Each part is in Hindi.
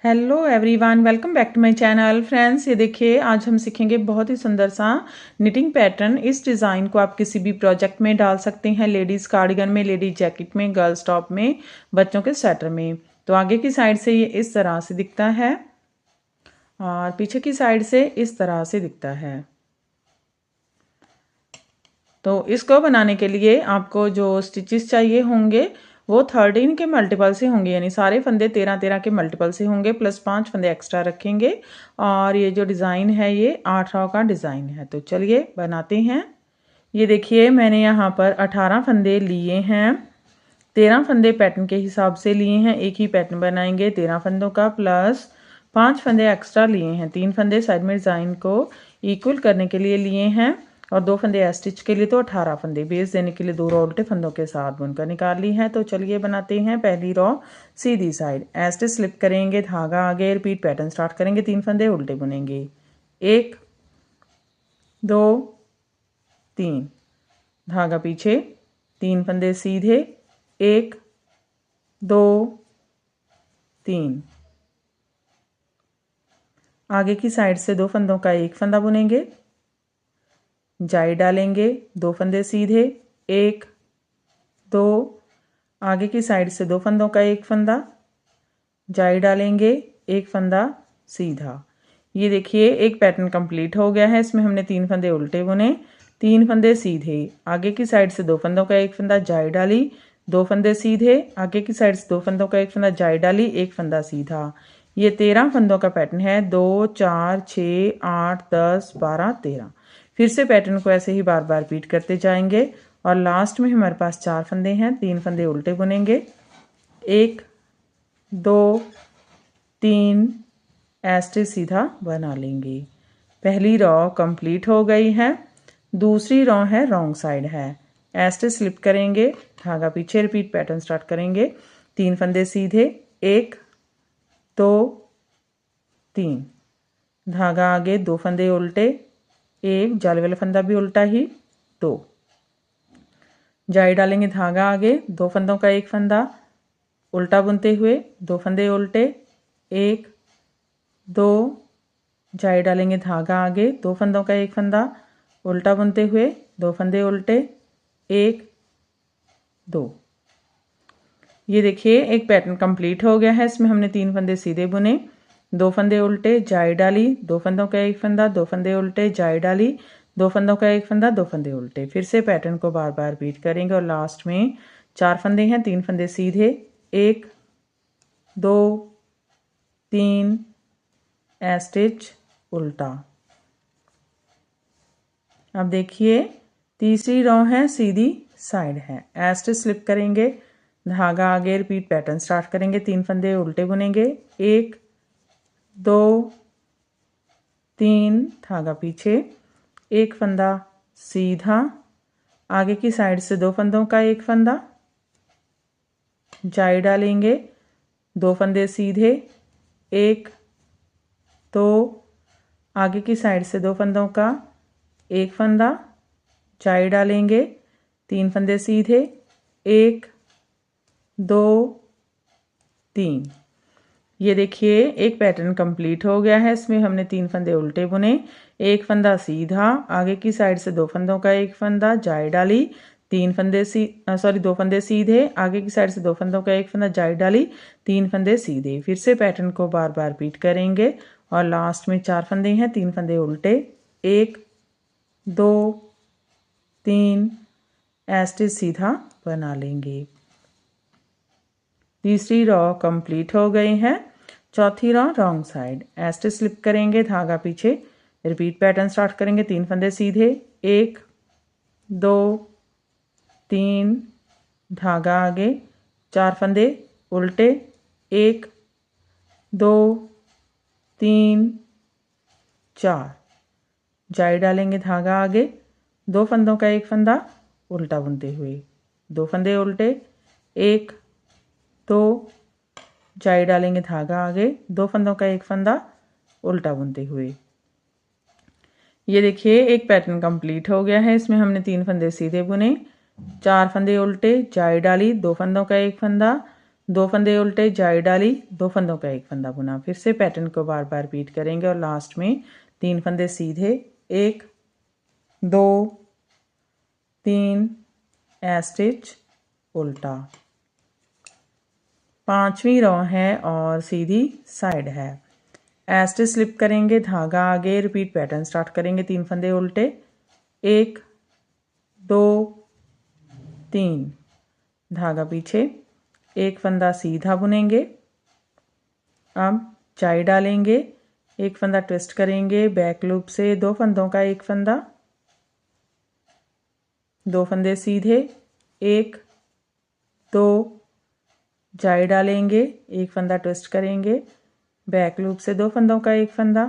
Hello everyone, welcome back to my channel. Friends, ये देखिए आज हम सीखेंगे बहुत ही सुंदर सा निटिंग पैटर्न। इस डिज़ाइन को आप किसी भी प्रोजेक्ट में डाल सकते हैं, लेडीज़ कार्डिगन में, लेडीज जैकेट में, गर्ल्स टॉप में, बच्चों के स्वेटर में। तो आगे की साइड से ये इस तरह से दिखता है और पीछे की साइड से इस तरह से दिखता है। तो इसको बनाने के लिए आपको जो स्टिचेस चाहिए होंगे वो 13 के मल्टीपल से होंगे, यानी सारे फंदे 13-13 के मल्टीपल से होंगे, प्लस 5 फंदे एक्स्ट्रा रखेंगे। और ये जो डिज़ाइन है ये 8 रॉ का डिज़ाइन है। तो चलिए बनाते हैं। ये देखिए मैंने यहाँ पर 18 फंदे लिए हैं। 13 फंदे पैटर्न के हिसाब से लिए हैं, एक ही पैटर्न बनाएंगे 13 फंदों का, प्लस 5 फंदे एक्स्ट्रा लिए हैं। 3 फंदे साइड में डिज़ाइन को इक्वल करने के लिए लिए हैं और 2 फंदे स्टिच के लिए। तो 18 फंदे बेस देने के लिए 2 रॉ उल्टे फंदों के साथ बुनकर निकाल ली है। तो चलिए बनाते हैं। पहली रॉ सीधी साइड स्टिच स्लिप करेंगे, धागा आगे, रिपीट पैटर्न स्टार्ट करेंगे, 3 फंदे उल्टे बुनेंगे, 1 2 3, धागा पीछे, 3 फंदे सीधे, 1 2 3, आगे की साइड से 2 फंदों का एक फंदा बुनेंगे, जाई डालेंगे, 2 फंदे सीधे, 1 2, आगे की साइड से 2 फंदों का एक फंदा, जाई डालेंगे, 1 फंदा सीधा। ये देखिए एक पैटर्न कंप्लीट हो गया है। इसमें हमने 3 फंदे उल्टे बुने, 3 फंदे सीधे, आगे की साइड से 2 फंदों का एक फंदा, जाई डाली, 2 फंदे सीधे, आगे की साइड से 2 फंदों का एक फंदा, जाई डाली, 1 फंदा सीधा। ये 13 फंदों का पैटर्न है। 2 4 6 8 10 12 13। फिर से पैटर्न को ऐसे ही बार बार रिपीट करते जाएंगे और लास्ट में हमारे पास 4 फंदे हैं। 3 फंदे उल्टे बुनेंगे, 1 2 3 ऐसे सीधा बना लेंगे। पहली रॉ कंप्लीट हो गई है। दूसरी रॉ है रॉन्ग साइड है। ऐसे स्लिप करेंगे, धागा पीछे, रिपीट पैटर्न स्टार्ट करेंगे, 3 फंदे सीधे, 1 2 3, धागा आगे, 2 फंदे उल्टे, 1 जाली वाला फंदा भी उल्टा ही, 2, जाई डालेंगे, धागा आगे, 2 फंदों का एक फंदा उल्टा बुनते हुए, 2 फंदे उल्टे, 1 2, जाई डालेंगे, धागा आगे, 2 फंदों का एक फंदा उल्टा बुनते हुए, 2 फंदे उल्टे, 1 2। ये देखिए एक पैटर्न कंप्लीट हो गया है। इसमें हमने 3 फंदे सीधे बुने, 2 फंदे उल्टे, जाई डाली, 2 फंदों का एक फंदा, 2 फंदे उल्टे, जाई डाली, 2 फंदों का एक फंदा, 2 फंदे उल्टे। फिर से पैटर्न को बार बार रिपीट करेंगे और लास्ट में 4 फंदे हैं, 3 फंदे सीधे, 1 2 3 स्टिच उल्टा। अब देखिए तीसरी रॉ है सीधी साइड है। स्टिच स्लिप करेंगे, धागा आगे, रिपीट पैटर्न स्टार्ट करेंगे, 3 फंदे उल्टे बुनेंगे, 1 2 3, धागा पीछे, 1 फंदा सीधा, आगे की साइड से 2 फंदों का एक फंदा, जाई डालेंगे, 2 फंदे सीधे, 1 2, आगे की साइड से 2 फंदों का एक फंदा, जाई डालेंगे, 3 फंदे सीधे, 1 2 3। ये देखिए एक पैटर्न कंप्लीट हो गया है। इसमें हमने 3 फंदे उल्टे बुने, 1 फंदा सीधा, आगे की साइड से 2 फंदों का एक फंदा, जाई डाली, 2 फंदे सीधे, आगे की साइड से 2 फंदों का एक फंदा, जाई डाली, 3 फंदे सीधे। फिर से पैटर्न को बार बार रिपीट करेंगे और लास्ट में 4 फंदे हैं, 3 फंदे उल्टे, 1 2 3 स्टिच सीधा बना लेंगे। तीसरी रॉ कंप्लीट हो गई है। चौथी raw wrong side stitch slip करेंगे, धागा पीछे, रिपीट पैटर्न स्टार्ट करेंगे, 3 फंदे सीधे, 1 2 3, धागा आगे, 4 फंदे उल्टे, 1 2 3 4, जाई डालेंगे, धागा आगे, 2 फंदों का एक फंदा उल्टा बुनते हुए, 2 फंदे उल्टे, 1 2, जाई डालेंगे, धागा आगे, 2 फंदों का एक फंदा उल्टा बुनते हुए। ये देखिए एक पैटर्न कंप्लीट हो गया है। इसमें हमने 3 फंदे सीधे बुने, 4 फंदे उल्टे, जाई डाली, 2 फंदों का एक फंदा, दो फंदे उल्टे, जाई डाली, दो फंदों का एक फंदा बुना। फिर से पैटर्न को बार बार रिपीट करेंगे और लास्ट में 3 फंदे सीधे, 1 2 3 स्टिच उल्टा। 5वीं रो है और सीधी साइड है। स्टिच स्लिप करेंगे, धागा आगे, रिपीट पैटर्न स्टार्ट करेंगे। 3 फंदे उल्टे, 1 2 3, धागा पीछे, एक फंदा सीधा बुनेंगे। अब चाई डालेंगे, एक फंदा ट्विस्ट करेंगे, बैक लूप से 2 फंदों का एक फंदा, 2 फंदे सीधे, 1 2, जाई डालेंगे, एक फंदा ट्विस्ट करेंगे, बैक लूप से 2 फंदों का एक फंदा,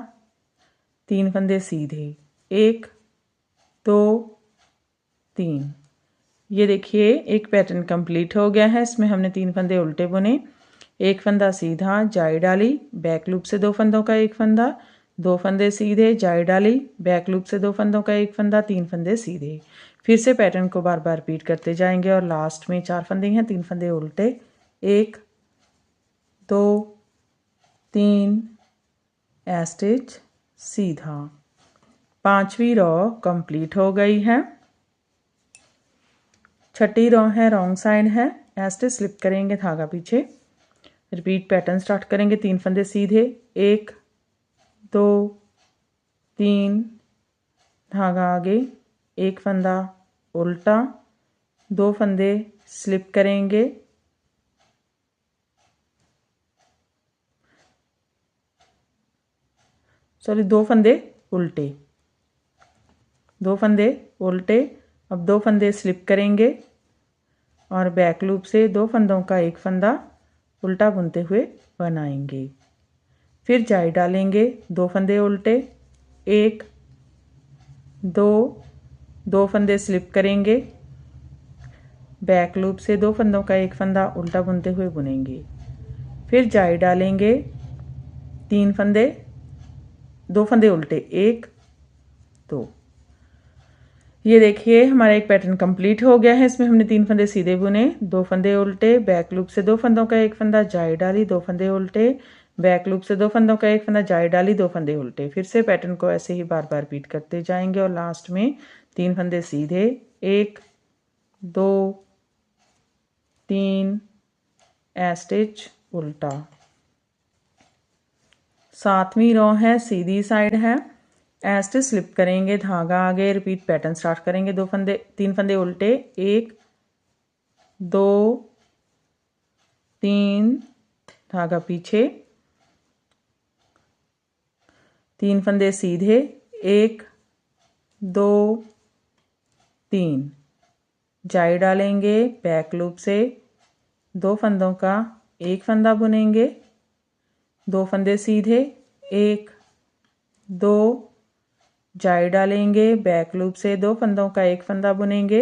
3 फंदे सीधे, 1 2 3। ये देखिए एक पैटर्न कंप्लीट हो गया है। इसमें हमने 3 फंदे उल्टे बुने, एक फंदा सीधा, जाई डाली, बैक लूप से 2 फंदों का एक फंदा, 2 फंदे सीधे, जाई डाली, बैक लूप से 2 फंदों का एक फंदा, 3 फंदे सीधे। फिर से पैटर्न को बार बार रिपीट करते जाएंगे और लास्ट में 4 फंदे हैं, 3 फंदे उल्टे, 1 2 3 स्टिच सीधा। 5वीं रो कंप्लीट हो गई है। 6ठी रो है, रॉन्ग साइड है। स्टिच स्लिप करेंगे, धागा पीछे, रिपीट पैटर्न स्टार्ट करेंगे। 3 फंदे सीधे, 1 2 3, धागा आगे, एक फंदा उल्टा, 2 फंदे स्लिप करेंगे, सॉरी 2 फंदे उल्टे, 2 फंदे उल्टे। अब 2 फंदे स्लिप करेंगे और बैक लूप से 2 फंदों का एक फंदा उल्टा बुनते हुए बनाएंगे। फिर जाई डालेंगे, 2 फंदे उल्टे, 1 2, 2 फंदे स्लिप करेंगे, बैक लूप से 2 फंदों का एक फंदा उल्टा बुनते हुए बुनेंगे। फिर जाई डालेंगे, 3 फंदे, 2 फंदे उल्टे, 1 2। ये देखिए हमारा एक पैटर्न कंप्लीट हो गया है। इसमें हमने 3 फंदे सीधे बुने, 2 फंदे उल्टे, बैक लूप से 2 फंदों का एक फंदा, जाई डाली, 2 फंदे उल्टे, बैक लूप से 2 फंदों का एक फंदा, जाई डाली, 2 फंदे उल्टे। फिर से पैटर्न को ऐसे ही बार बार रिपीट करते जाएंगे और लास्ट में 3 फंदे सीधे, 1 2 3 स्टिच उल्टा। 7वीं रो है, सीधी साइड है। स्टिच स्लिप करेंगे, धागा आगे, रिपीट पैटर्न स्टार्ट करेंगे। 2 फंदे, 3 फंदे उल्टे, 1 2 3, धागा पीछे, 3 फंदे सीधे, 1 2 3, जाई डालेंगे, बैक लूप से 2 फंदों का एक फंदा बुनेंगे, 2 फंदे सीधे, 1 2, जाई डालेंगे, बैक लूप से 2 फंदों का एक फंदा बुनेंगे,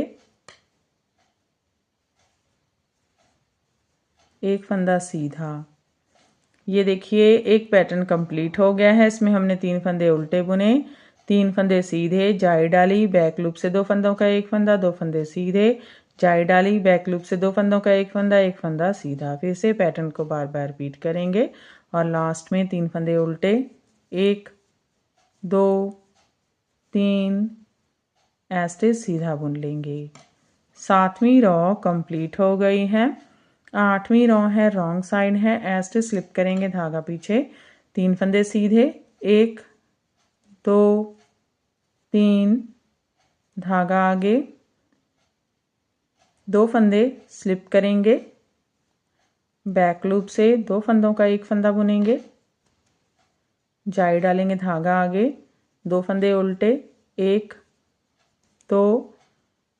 एक फंदा सीधा। ये देखिए एक पैटर्न कंप्लीट हो गया है। इसमें हमने 3 फंदे उल्टे बुने, 3 फंदे सीधे, जाई डाली, बैक लूप से 2 फंदों का एक फंदा, 2 फंदे सीधे, जाई डाली, बैक लूप से 2 फंदों का एक फंदा, एक फंदा सीधा। फिर से पैटर्न को बार बार रिपीट करेंगे और लास्ट में 3 फंदे उल्टे, 1 2 3 स्टिच सीधा बुन लेंगे। 7वीं रो कंप्लीट हो गई है। 8वीं रो है, रॉन्ग साइड है। स्टिच स्लिप करेंगे, धागा पीछे, 3 फंदे सीधे, 1 2 3, धागा आगे, 2 फंदे स्लिप करेंगे, बैक लूप से 2 फंदों का एक फंदा बुनेंगे, जाई डालेंगे, धागा आगे, 2 फंदे उल्टे, 1 2,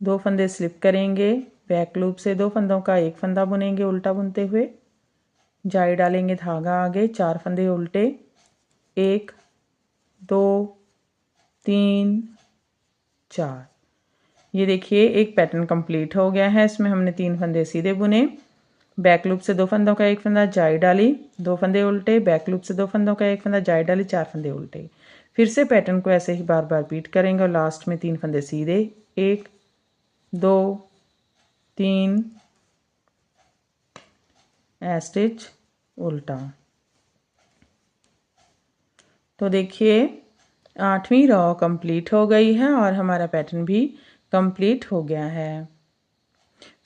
2 फंदे स्लिप करेंगे, बैक लूप से 2 फंदों का एक फंदा बुनेंगे उल्टा बुनते हुए, जाई डालेंगे, धागा आगे, 4 फंदे उल्टे, 1 2 3 4। ये देखिए एक पैटर्न कंप्लीट हो गया है। इसमें हमने 3 फंदे सीधे बुने, बैक लूप से 2 फंदों का एक फंदा, जाई डाली, 2 फंदे उल्टे, बैक लूप से 2 फंदों का एक फंदा, जाई डाली, 4 फंदे उल्टे। फिर से पैटर्न को ऐसे ही बार बार रिपीट करेंगे और लास्ट में 3 फंदे सीधे, 1 2 3 स्टिच उल्टा। तो देखिए 8वीं रॉ कंप्लीट हो गई है और हमारा पैटर्न भी कंप्लीट हो गया है।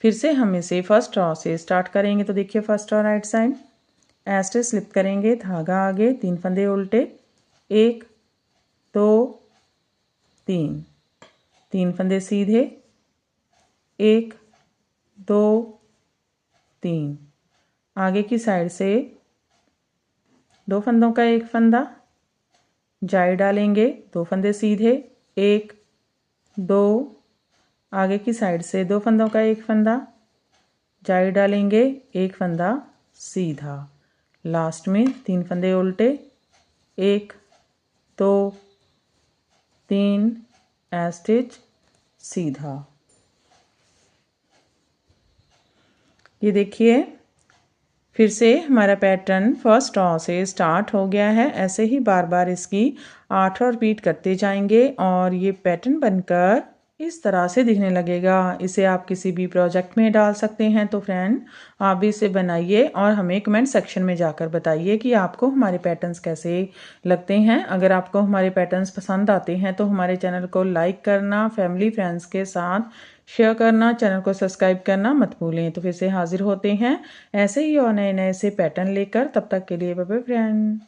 फिर से हम इसे फर्स्ट रॉ से स्टार्ट करेंगे। तो देखिए first raw right side stitch slip करेंगे, धागा आगे, 3 फंदे उल्टे, 1 2 3, 3 फंदे सीधे, 1 2 3, आगे की साइड से 2 फंदों का एक फंदा, जाई डालेंगे, 2 फंदे सीधे, 1 2, आगे की साइड से 2 फंदों का एक फंदा, जाई डालेंगे, एक फंदा सीधा, लास्ट में 3 फंदे उल्टे, 1 2 3, स्टिच सीधा। ये देखिए फिर से हमारा पैटर्न फर्स्ट रॉ से स्टार्ट हो गया है। ऐसे ही बार बार इसकी 8 रॉ रिपीट करते जाएंगे और ये पैटर्न बनकर इस तरह से दिखने लगेगा। इसे आप किसी भी प्रोजेक्ट में डाल सकते हैं। तो फ्रेंड आप भी इसे बनाइए और हमें कमेंट सेक्शन में जाकर बताइए कि आपको हमारे पैटर्न्स कैसे लगते हैं। अगर आपको हमारे पैटर्न्स पसंद आते हैं तो हमारे चैनल को लाइक करना, फैमिली फ्रेंड्स के साथ शेयर करना, चैनल को सब्सक्राइब करना मत भूलें। तो फिर से हाजिर होते हैं ऐसे ही और नए नए से पैटर्न लेकर। तब तक के लिए बाय बाय फ्रेंड।